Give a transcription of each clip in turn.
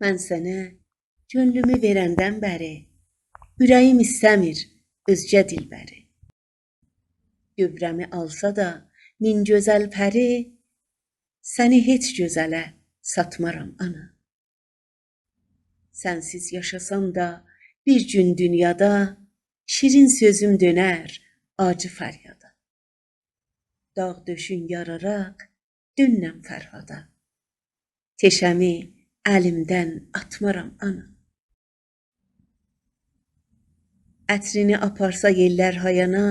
Mən sənə könlümü verəndən bəri, ürəyim istəmir özgə dilbəri. Dövrəmi alsa da min gözəl pəri, səni heç gözələ satmaram ana. Sənsiz yaşasam da bir gün dünyada, şirin sözüm dönər acı fəryada. Dağ döşün yararaq dönürəm Fərhada, teşəmi əlimdən atmaram ana. Ətrini aparsa yellər hayana,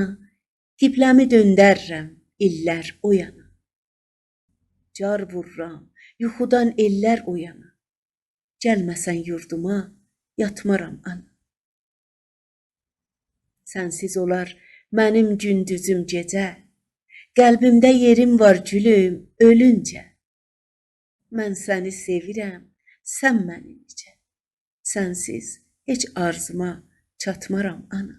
qibləmi döndərrəm illər o yana. Car vururam yuxudan ellər o yana, gəlməsən yurduma yatmaram ana. Sənsiz olar mənim gündüzüm gecə, qəlbimdə yerim var gülüm ölüncə. Mən səni sevirəm, sən məni necə, sənsiz heç arzuma çatmaram ana.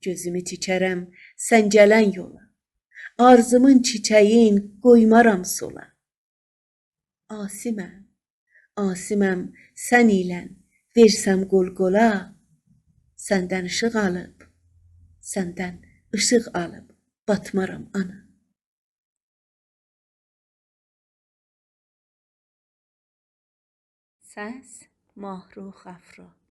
Gözümü tikərəm sən gələn yola, arzumun çiçəyin qoymaram sola. Asiməm, asiməm sən ilən, versəm qol-qola, səndən işıq alıb, səndən işıq alıb batmaram ana. Səs: Mahrux Əfro.